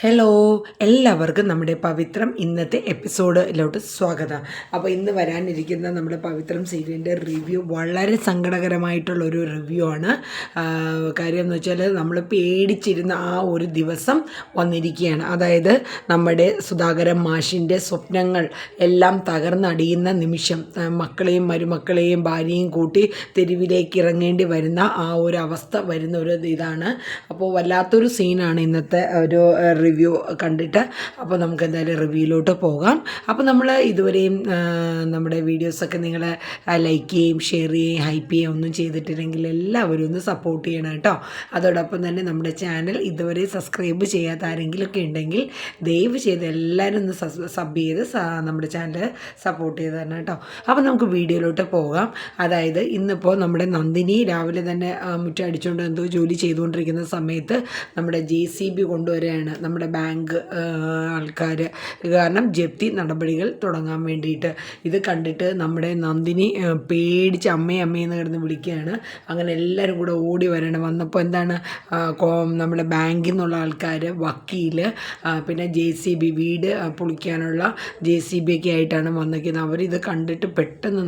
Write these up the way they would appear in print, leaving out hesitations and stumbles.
Hello, എല്ലാവർക്കും നമ്മുടെ പവിത്രം ഇന്നത്തെ എപ്പിസോഡിലോട്ട് സ്വാഗതം. അപ്പോൾ ഇന്ന് വരാനിരിക്കുന്ന നമ്മുടെ പവിത്രം സീരിയലിൻ്റെ റിവ്യൂ വളരെ സങ്കടകരമായിട്ടുള്ളൊരു റിവ്യൂ ആണ്. കാര്യം എന്ന് വെച്ചാൽ നമ്മൾ പേടിച്ചിരുന്ന ആ ഒരു ദിവസം വന്നിരിക്കുകയാണ്. അതായത് നമ്മുടെ സുധാകരൻ മാഷിൻ്റെ സ്വപ്നങ്ങൾ എല്ലാം തകർന്നടിയുന്ന നിമിഷം, മക്കളെയും മരുമക്കളെയും ഭാര്യയും കൂട്ടി തെരുവിലേക്ക് ഇറങ്ങേണ്ടി വരുന്ന ആ ഒരു അവസ്ഥ വരുന്ന ഒരു ഇതാണ്. അപ്പോൾ വല്ലാത്തൊരു സീനാണ് ഇന്നത്തെ ഒരു റിവ്യൂ കണ്ടിട്ട്. അപ്പോൾ നമുക്ക് എന്തായാലും റിവ്യൂയിലോട്ട് പോകാം. അപ്പോൾ നമ്മൾ ഇതുവരെയും നമ്മുടെ വീഡിയോസൊക്കെ നിങ്ങൾ ലൈക്ക് ചെയ്യുകയും ഷെയർ ചെയ്യുകയും ഹൈപ്പ് ചെയ്യുകയും ഒന്നും ചെയ്തിട്ടില്ലെങ്കിൽ എല്ലാവരും ഒന്ന് സപ്പോർട്ട് ചെയ്യണം കേട്ടോ. അതോടൊപ്പം തന്നെ നമ്മുടെ ചാനൽ ഇതുവരെ സബ്സ്ക്രൈബ് ചെയ്യാത്ത ആരെങ്കിലുമൊക്കെ ഉണ്ടെങ്കിൽ ദയവ് ചെയ്ത് എല്ലാവരും ഒന്ന് സബ് ചെയ്ത് നമ്മുടെ ചാനൽ സപ്പോർട്ട് ചെയ്ത് തരണം കേട്ടോ. അപ്പോൾ നമുക്ക് വീഡിയോയിലോട്ട് പോകാം. അതായത് ഇന്നിപ്പോൾ നമ്മുടെ നന്ദിനി രാവിലെ തന്നെ മുറ്റം അടിച്ചുകൊണ്ട് എന്തോ ജോലി ചെയ്തുകൊണ്ടിരിക്കുന്ന സമയത്ത് നമ്മുടെ JCB കൊണ്ടുവരികയാണ് നമ്മുടെ ബാങ്ക് ആൾക്കാർ. കാരണം ജപ്തി നടപടികൾ തുടങ്ങാൻ വേണ്ടിയിട്ട്. ഇത് കണ്ടിട്ട് നമ്മുടെ നന്ദിനി പേടിച്ച് അമ്മയെന്ന് കിടന്ന് വിളിക്കുകയാണ്. അങ്ങനെ എല്ലാവരും കൂടെ ഓടി വരണം. വന്നപ്പോൾ എന്താണ്, നമ്മുടെ ബാങ്കിൽ നിന്നുള്ള ആൾക്കാർ, വക്കീൽ, പിന്നെ JCB വീട് പൊളിക്കാനുള്ള JCB ഒക്കെ ആയിട്ടാണ് വന്നിരിക്കുന്നത്. അവരിത് കണ്ടിട്ട് പെട്ടെന്ന്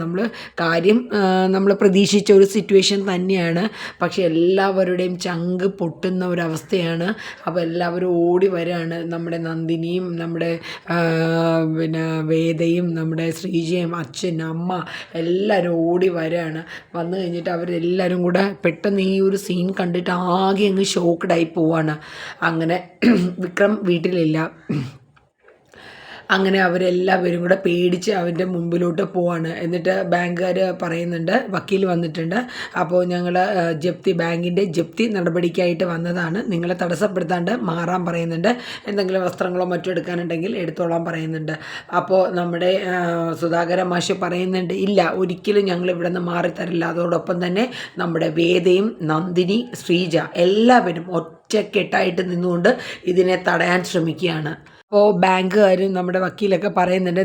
നമ്മൾ പ്രതീക്ഷിച്ച ഒരു സിറ്റുവേഷൻ തന്നെയാണ്. പക്ഷേ എല്ലാവരുടെയും ചങ്ക് പൊട്ടുന്ന ഒരവസ്ഥയാണ്. അപ്പോൾ എല്ലാവരും ഓടി വരാണ്. നമ്മുടെ നന്ദിനിയും നമ്മുടെ പിന്നെ വേദയും നമ്മുടെ ശ്രീജയും അച്ഛൻ അമ്മ എല്ലാവരും ഓടി വരാണ്. വന്നു കഴിഞ്ഞിട്ട് അവരെല്ലാവരും കൂടെ പെട്ടെന്ന് ഈ ഒരു സീൻ കണ്ടിട്ട് ആകെ അങ്ങ് ഷോക്ക്ഡായി പോവാണ്. അങ്ങനെ വിക്രം വീട്ടിലില്ല. അങ്ങനെ അവരെല്ലാവരും കൂടെ പേടിച്ച് അവൻ്റെ മുമ്പിലോട്ട് പോവാണ്. എന്നിട്ട് ബാങ്കുകാർ പറയുന്നുണ്ട്, വക്കീൽ വന്നിട്ടുണ്ട്, അപ്പോൾ ഞങ്ങൾ ബാങ്കിൻ്റെ ജപ്തി നടപടിക്കായിട്ട് വന്നതാണ്, നിങ്ങളെ തടസ്സപ്പെടുത്താണ്ട് മാറാൻ പറയുന്നുണ്ട്, എന്തെങ്കിലും വസ്ത്രങ്ങളോ മറ്റോ എടുക്കാനുണ്ടെങ്കിൽ എടുത്തോളാൻ പറയുന്നുണ്ട്. അപ്പോൾ നമ്മുടെ സുധാകരൻ മാഷ് പറയുന്നുണ്ട്, ഇല്ല ഒരിക്കലും ഞങ്ങൾ ഇവിടെ നിന്ന് മാറിത്തരില്ല. അതോടൊപ്പം തന്നെ നമ്മുടെ വേദയും നന്ദിനി ശ്രീജ എല്ലാവരും ഒറ്റക്കെട്ടായിട്ട് നിന്നുകൊണ്ട് ഇതിനെ തടയാൻ ശ്രമിക്കുകയാണ്. അപ്പോൾ ബാങ്കുകാരും നമ്മുടെ വക്കീലൊക്കെ പറയുന്നുണ്ട്,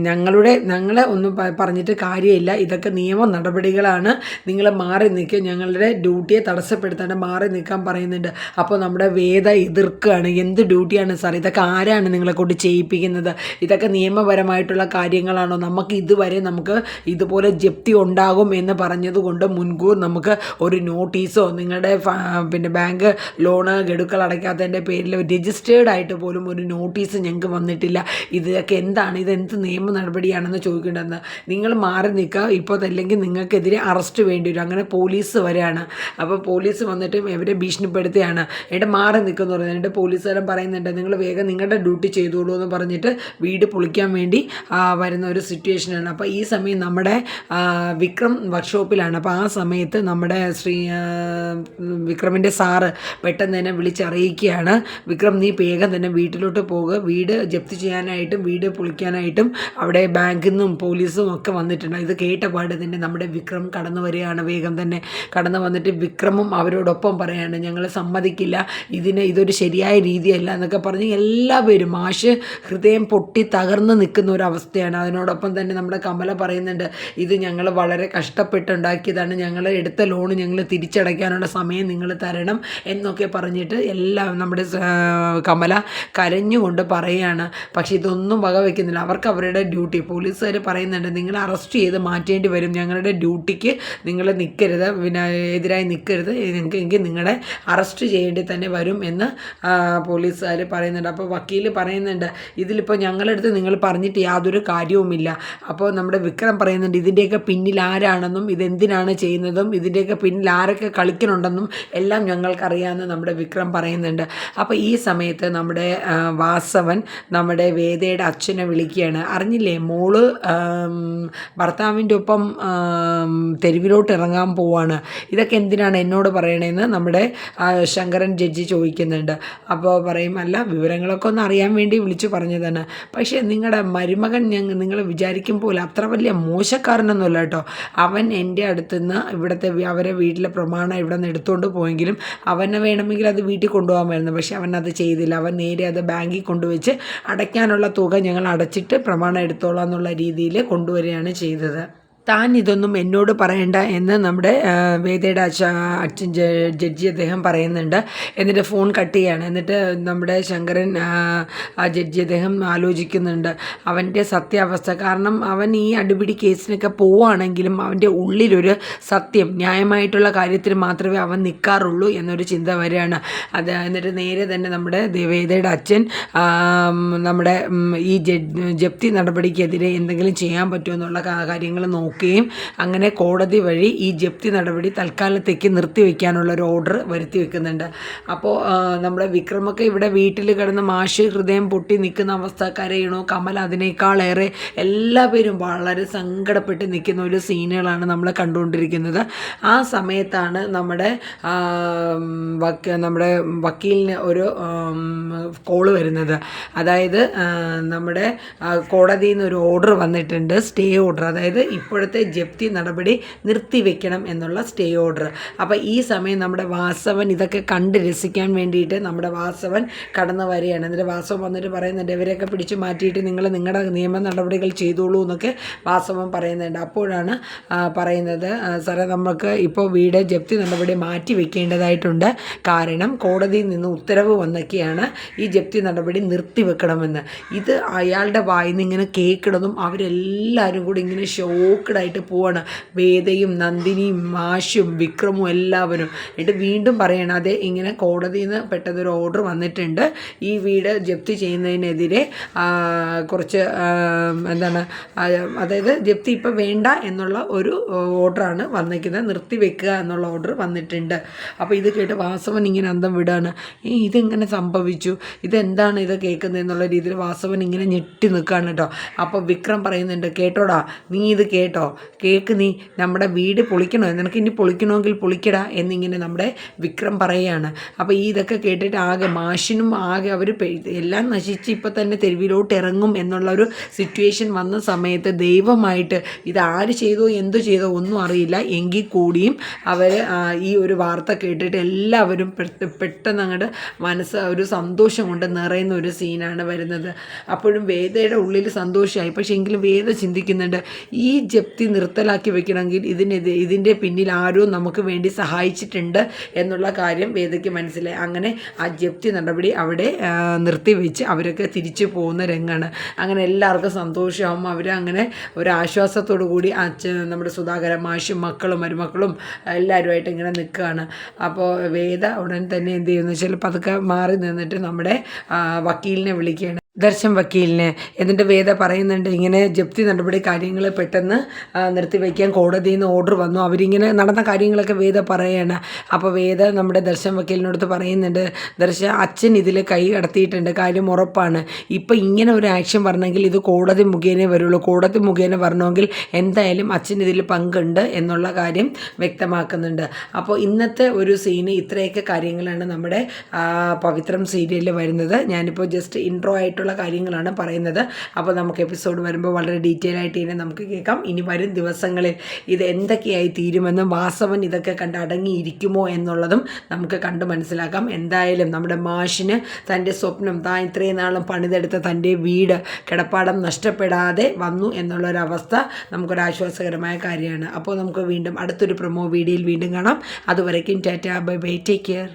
ഞങ്ങളെ ഒന്നും പറഞ്ഞിട്ട് കാര്യമില്ല, ഇതൊക്കെ നിയമ നടപടികളാണ്, നിങ്ങൾ മാറി നിൽക്കുക, ഞങ്ങളുടെ ഡ്യൂട്ടിയെ തടസ്സപ്പെടുത്താണ്ട് മാറി നിൽക്കാൻ പറയുന്നുണ്ട്. അപ്പോൾ നമ്മുടെ വേദ എതിർക്കുകയാണ്, എന്ത് ഡ്യൂട്ടിയാണ് സാർ, ഇതൊക്കെ ആരാണ് നിങ്ങളെ കൊണ്ട് ചെയ്യിപ്പിക്കുന്നത്, ഇതൊക്കെ നിയമപരമായിട്ടുള്ള കാര്യങ്ങളാണോ, നമുക്ക് ഇതുപോലെ ജപ്തി ഉണ്ടാകും എന്ന് പറഞ്ഞതുകൊണ്ട് മുൻകൂർ നമുക്ക് ഒരു നോട്ടീസോ നിങ്ങളുടെ പിന്നെ ബാങ്ക് ലോണ് ഗഡുക്കൾ അടയ്ക്കാത്തതിൻ്റെ പേരിൽ രജിസ്റ്റേർഡ് ആയിട്ട് പോലും ഒരു നോട്ടീസ് ഞങ്ങൾക്ക് വന്നിട്ടില്ല, ഇതൊക്കെ എന്താണ്, ഇതെന്ത് നിയമ നടപടിയാണെന്ന് ചോദിക്കേണ്ടതെന്ന്, നിങ്ങൾ മാറി നിൽക്കുക, ഇപ്പോൾ അല്ലെങ്കിൽ നിങ്ങൾക്കെതിരെ അറസ്റ്റ് വേണ്ടി വരും. അങ്ങനെ പോലീസ് വരെയാണ്. അപ്പോൾ പോലീസ് വന്നിട്ട് ഇവരെ ഭീഷണിപ്പെടുത്തുകയാണ്, എന്നിട്ട് മാറി നിൽക്കുമെന്ന് പറയുന്നത്. എന്നിട്ട് പോലീസുകാരൻ പറയുന്നുണ്ട്, നിങ്ങൾ വേഗം നിങ്ങളുടെ ഡ്യൂട്ടി ചെയ്തോളൂ എന്ന് പറഞ്ഞിട്ട് വീട് പൊളിക്കാൻ വേണ്ടി വരുന്ന ഒരു സിറ്റുവേഷനാണ്. അപ്പോൾ ഈ സമയം നമ്മുടെ വിക്രം വർക്ക്ഷോപ്പിലാണ്. അപ്പോൾ ആ സമയത്ത് നമ്മുടെ വിക്രമിൻ്റെ സാറ് പെട്ടെന്ന് തന്നെ വിളിച്ചറിയിക്കുകയാണ്, വിക്രം നീ വേഗം തന്നെ വീട്ടിലോട്ട് പോകുക, വീട് ജപ്തി ചെയ്യാനായിട്ടും വീട് പൊളിക്കാനായിട്ടും അവിടെ ബാങ്കിൽ നിന്നും പോലീസും ഒക്കെ വന്നിട്ടുണ്ട്. ഇത് കേട്ടപാട് തന്നെ നമ്മുടെ വിക്രം കടന്നു വരികയാണ്. വേഗം തന്നെ കടന്നു വന്നിട്ട് വിക്രമും അവരോടൊപ്പം പറയാണ്, ഞങ്ങൾ സമ്മതിക്കില്ല, ഇതൊരു ശരിയായ രീതിയല്ല എന്നൊക്കെ പറഞ്ഞ് എല്ലാവരും മാഷ് ഹൃദയം പൊട്ടി തകർന്ന് നിൽക്കുന്ന ഒരു അവസ്ഥയാണ്. അതിനോടൊപ്പം തന്നെ നമ്മുടെ കമല പറയുന്നുണ്ട്, ഇത് ഞങ്ങൾ വളരെ കഷ്ടപ്പെട്ടുണ്ടാക്കിയതാണ്, ഞങ്ങൾ എടുത്ത ലോണ് ഞങ്ങൾ തിരിച്ചടയ്ക്കാനുള്ള സമയം നിങ്ങൾ തരണം എന്നൊക്കെ പറഞ്ഞിട്ട് എല്ലാം നമ്മുടെ കമല കരഞ്ഞുകൊണ്ട് പറയുകയാണ്. പക്ഷേ ഇതൊന്നും വകവെക്കുന്നില്ല. അവർക്ക് അവരുടെ ഡ്യൂട്ടി, പോലീസുകാർ പറയുന്നുണ്ട്, നിങ്ങൾ അറസ്റ്റ് ചെയ്ത് മാറ്റേണ്ടി വരും, ഞങ്ങളുടെ ഡ്യൂട്ടിക്ക് നിങ്ങൾ നിൽക്കരുത്, പിന്നെ എതിരായി നിൽക്കരുത്, എങ്കിൽ നിങ്ങളെ അറസ്റ്റ് ചെയ്യേണ്ടി തന്നെ വരും എന്ന് പോലീസുകാർ പറയുന്നുണ്ട്. അപ്പോൾ വക്കീൽ പറയുന്നുണ്ട്, ഇതിലിപ്പോൾ ഞങ്ങളടുത്ത് നിങ്ങൾ പറഞ്ഞിട്ട് യാതൊരു കാര്യവുമില്ല. അപ്പോൾ നമ്മുടെ വിക്രം പറയുന്നുണ്ട്, ഇതിൻ്റെയൊക്കെ പിന്നിൽ ആരാണെന്നും ഇതെന്തിനാണ് ചെയ്യുന്നതും ഇതിൻ്റെയൊക്കെ പിന്നിൽ ആരൊക്കെ കളിക്കുന്നുണ്ടെന്നും എല്ലാം ഞങ്ങൾക്കറിയാമെന്ന് നമ്മുടെ വിക്രം പറയുന്നുണ്ട്. അപ്പോൾ ഈ സമയത്ത് നമ്മുടെ വാസവൻ നമ്മുടെ വേദയുടെ അച്ഛനെ വിളിക്കുകയാണ്, അറിഞ്ഞില്ലേ മോള് ഭർത്താവിൻ്റെ ഒപ്പം തെരുവിലോട്ട് ഇറങ്ങാൻ പോവാണ്, ഇതൊക്കെ എന്തിനാണ് എന്നോട് പറയണതെന്ന് നമ്മുടെ ശങ്കരൻ ജഡ്ജി ചോദിക്കുന്നുണ്ട്. അപ്പോൾ പറയും, അല്ല വിവരങ്ങളൊക്കെ ഒന്ന് അറിയാൻ വേണ്ടി വിളിച്ചു പറഞ്ഞതാണ്, പക്ഷേ നിങ്ങളുടെ മരുമകൻ നിങ്ങൾ വിചാരിക്കും പോലെ അത്ര വലിയ മോശക്കാരനൊന്നുമല്ല കേട്ടോ, അവൻ എൻ്റെ അടുത്തുനിന്ന് ഇവിടുത്തെ അവരെ വീട്ടിലെ പ്രമാണം ഇവിടെ നിന്ന് എടുത്തുകൊണ്ട് പോയെങ്കിലും അവനെ വേണമെങ്കിൽ അത് വീട്ടിൽ കൊണ്ടുപോകാമായിരുന്നു, പക്ഷേ അവൻ അത് ചെയ്തില്ല, അവൻ നേരെ അത് ബാങ്കിൽ കൊണ്ടുവച്ച് അടയ്ക്കാനുള്ള തുക ഞങ്ങൾ അടച്ചിട്ട് പ്രമാണം എടുത്തോളാം എന്നുള്ള രീതിയിൽ കൊണ്ടുവരികയാണ് ചെയ്തത്. താൻ ഇതൊന്നും എന്നോട് പറയണ്ട എന്ന് നമ്മുടെ വേദയുടെ അച്ഛൻ ജഡ്ജി അദ്ദേഹം പറയുന്നുണ്ട്. എന്നിട്ട് ഫോൺ കട്ട് ചെയ്യാണ്. എന്നിട്ട് നമ്മുടെ ശങ്കരൻ ആ ജഡ്ജി അദ്ദേഹം ആലോചിക്കുന്നുണ്ട് അവൻ്റെ സത്യാവസ്ഥ. കാരണം അവൻ ഈ അടിപിടി കേസിനൊക്കെ പോവുകയാണെങ്കിലും അവൻ്റെ ഉള്ളിലൊരു സത്യം, ന്യായമായിട്ടുള്ള കാര്യത്തിൽ മാത്രമേ അവൻ നിൽക്കാറുള്ളൂ എന്നൊരു ചിന്ത വരികയാണ്. എന്നിട്ട് നേരെ തന്നെ നമ്മുടെ വേദയുടെ അച്ഛൻ നമ്മുടെ ഈ ജപ്തി നടപടിക്കെതിരെ എന്തെങ്കിലും ചെയ്യാൻ പറ്റുമോ എന്നുള്ള കാര്യങ്ങൾ നോക്കുകയും അങ്ങനെ കോടതി വഴി ഈ ജപ്തി നടപടി തൽക്കാലത്തേക്ക് നിർത്തിവെക്കാനുള്ള ഒരു ഓർഡർ വരുത്തി വെക്കുന്നുണ്ട്. അപ്പോൾ നമ്മുടെ വിക്രമൊക്കെ ഇവിടെ വീട്ടിൽ കിടന്ന് മാഷ് ഹൃദയം പൊട്ടി നിൽക്കുന്ന അവസ്ഥ, കരയണോ, കമൽ അതിനേക്കാളേറെ എല്ലാവരും വളരെ സങ്കടപ്പെട്ട് നിൽക്കുന്ന ഒരു സീനുകളാണ് നമ്മൾ കണ്ടുകൊണ്ടിരിക്കുന്നത്. ആ സമയത്താണ് നമ്മുടെ വക്കീലിന് ഒരു കോള് വരുന്നത്. അതായത് നമ്മുടെ കോടതിയിൽ നിന്ന് ഒരു ഓർഡർ വന്നിട്ടുണ്ട്, സ്റ്റേ ഓർഡർ. അതായത് ഇപ്പോഴത്തെ ജപ്തി നടപടി നിർത്തിവെക്കണം എന്നുള്ള സ്റ്റേ ഓർഡർ. അപ്പോൾ ഈ സമയം നമ്മുടെ വാസവൻ ഇതൊക്കെ കണ്ട് രസിക്കാൻ വേണ്ടിയിട്ട് നമ്മുടെ വാസവൻ കടന്നു വരികയാണ്. എന്നിട്ട് വാസവൻ വന്നിട്ട് പറയുന്നുണ്ട് ഇവരെയൊക്കെ പിടിച്ചു മാറ്റിയിട്ട് നിങ്ങൾ നിങ്ങളുടെ നിയമ നടപടികൾ ചെയ്തോളൂ എന്നൊക്കെ വാസവൻ പറയുന്നുണ്ട്. അപ്പോഴാണ് പറയുന്നത് സാറേ നമുക്ക് ഇപ്പോൾ വീട് ജപ്തി നടപടി മാറ്റി വെക്കേണ്ടതായിട്ടുണ്ട്. കാരണം കോടതിയിൽ നിന്ന് ഉത്തരവ് വന്നൊക്കെയാണ് ഈ ജപ്തി നടപടി നിർത്തിവെക്കണമെന്ന്. ഇത് അയാളുടെ വായിൽ നിന്ന് ഇങ്ങനെ കേൾക്കണതും അവരെല്ലാവരും കൂടി ഇങ്ങനെ ഷോക്കഡായിട്ട് പോവാണ്. വേദയും നന്ദിനിയും മാഷും വിക്രമും എല്ലാവരും. എന്നിട്ട് വീണ്ടും പറയണം അതെ ഇങ്ങനെ കോടതിയിൽ നിന്ന് പെട്ടെന്നൊരു ഓർഡർ വന്നിട്ടുണ്ട്, ഈ വീട് ജപ്തി ചെയ്യുന്നതിനെതിരെ കുറച്ച് അതായത് ജപ്തി ഇപ്പോൾ വേണ്ട എന്നുള്ള ഒരു ഓർഡറാണ് വന്നിരിക്കുന്നത്, നിർത്തിവെക്കുക എന്നുള്ള ഓർഡർ വന്നിട്ടുണ്ട്. അപ്പോൾ ഇത് കേട്ട് വാസവൻ ഇങ്ങനെ അന്തം വിടാണ്. ഇതെങ്ങനെ സംഭവിച്ചു, ഇതെന്താണ് ഇത് കേൾക്കുന്നത് എന്നുള്ള രീതിയിൽ വാസവൻ ഇങ്ങനെ ഞെട്ടി നിൽക്കുകയാണ് കേട്ടോ. അപ്പോൾ വിക്രം പറയുന്നുണ്ട് കേട്ടോടാ, നീ ഇത് കേട്ടോ, നീ നമ്മുടെ വീട് പൊളിക്കണോ, നിനക്ക് ഇനി പൊളിക്കണമെങ്കിൽ പൊളിക്കടാ എന്നിങ്ങനെ നമ്മുടെ വിക്രം പറയുകയാണ്. അപ്പോൾ ഇതൊക്കെ കേട്ടിട്ട് ആകെ മാഷിനും ആകെ അവർ എല്ലാം നശിച്ച് ഇപ്പം തന്നെ തെരുവിലോട്ട് ഇറങ്ങും എന്നുള്ളൊരു സിറ്റുവേഷൻ വന്ന സമയത്ത് ദൈവമായിട്ട് ഇത് ആര് ചെയ്തോ എന്തു ചെയ്തോ ഒന്നും അറിയില്ല, എങ്കിൽ കൂടിയും അവർ ഈ ഒരു വാർത്ത കേട്ടിട്ട് എല്ലാവരും പെട്ടെന്ന് അങ്ങോട്ട് മനസ്സ് ഒരു സന്തോഷം കൊണ്ട് നിറയുന്ന ഒരു സീനാണ് വരുന്നത്. അപ്പോഴും വേദയുടെ ഉള്ളിൽ സന്തോഷമായി. പക്ഷേ എങ്കിലും വേദ ചിന്തിക്കുന്നുണ്ട് ഈ ജപ്തി നിർത്തലാക്കി വെക്കണമെങ്കിൽ ഇതിൻ്റെ പിന്നിൽ ആരോ നമുക്ക് വേണ്ടി സഹായിച്ചിട്ടുണ്ട് എന്നുള്ള കാര്യം വേദയ്ക്ക് മനസ്സിലായി. അങ്ങനെ ആ ജപ്തി നടപടി അവിടെ നിർത്തിവെച്ച് അവരൊക്കെ തിരിച്ചു പോകുന്ന രംഗമാണ്. അങ്ങനെ എല്ലാവർക്കും സന്തോഷമാകും. അവരങ്ങനെ ഒരു ആശ്വാസത്തോടു കൂടി നമ്മുടെ സുധാകരൻ മാഷും മക്കളും മരുമക്കളും എല്ലാവരുമായിട്ട് ഇങ്ങനെ നിൽക്കുകയാണ്. അപ്പോൾ വേദ ഉടൻ തന്നെ എന്ത് ചെയ്യുമെന്ന് വെച്ചാൽ പതുക്കെ മാറി നിന്നിട്ട് നമ്മുടെ വക്കീലിനെ വിളിക്കുകയാണ്, ദർശൻ വക്കീലിനെ. എന്നിട്ട് വേദ പറയുന്നുണ്ട് ഇങ്ങനെ ജപ്തി നടപടി കാര്യങ്ങൾ പെട്ടെന്ന് നിർത്തിവെക്കാൻ കോടതിയിൽ നിന്ന് ഓർഡർ വന്നു. അവരിങ്ങനെ നടന്ന കാര്യങ്ങളൊക്കെ വേദ പറയുകയാണ്. അപ്പോൾ വേദ നമ്മുടെ ദർശൻ വക്കീലിനടുത്ത് പറയുന്നുണ്ട് അച്ഛൻ ഇതിൽ കൈ കടത്തിയിട്ടുണ്ട്, കാര്യം ഉറപ്പാണ്. ഇപ്പം ഇങ്ങനെ ഒരു ആക്ഷൻ വരണമെങ്കിൽ ഇത് കോടതി മുഖേന വരുള്ളൂ, കോടതി മുഖേന വരണമെങ്കിൽ എന്തായാലും അച്ഛൻ ഇതിൽ പങ്കുണ്ട് എന്നുള്ള കാര്യം വ്യക്തമാക്കുന്നുണ്ട്. അപ്പോൾ ഇന്നത്തെ ഒരു സീന് ഇത്രയൊക്കെ കാര്യങ്ങളാണ് നമ്മുടെ പവിത്രം സീരിയലിൽ വരുന്നത്. ഞാനിപ്പോൾ ജസ്റ്റ് ഇൻട്രോ ആയിട്ട് കാര്യങ്ങളാണ് പറയുന്നത്. അപ്പോൾ നമുക്ക് എപ്പിസോഡ് വരുമ്പോൾ വളരെ ഡീറ്റെയിൽ ആയിട്ട് ഇതിനെ നമുക്ക് കേൾക്കാം. ഇനി വരും ദിവസങ്ങളിൽ ഇത് എന്തൊക്കെയായി തീരുമെന്നും വാസവൻ ഇതൊക്കെ കണ്ട് അടങ്ങിയിരിക്കുമോ എന്നുള്ളതും നമുക്ക് കണ്ട് മനസ്സിലാക്കാം. എന്തായാലും നമ്മുടെ മാഷിന് തൻ്റെ സ്വപ്നം, താൻ ഇത്രയും നാളും പണിതെടുത്ത തൻ്റെ വീട് കിടപ്പാടം നഷ്ടപ്പെടാതെ വന്നു എന്നുള്ളൊരവസ്ഥ നമുക്കൊരാശ്വാസകരമായ കാര്യമാണ്. അപ്പോൾ നമുക്ക് വീണ്ടും അടുത്തൊരു പ്രൊമോ വീഡിയോയിൽ വീണ്ടും കാണാം. അതുവരയ്ക്കും tata, bye bye, take care.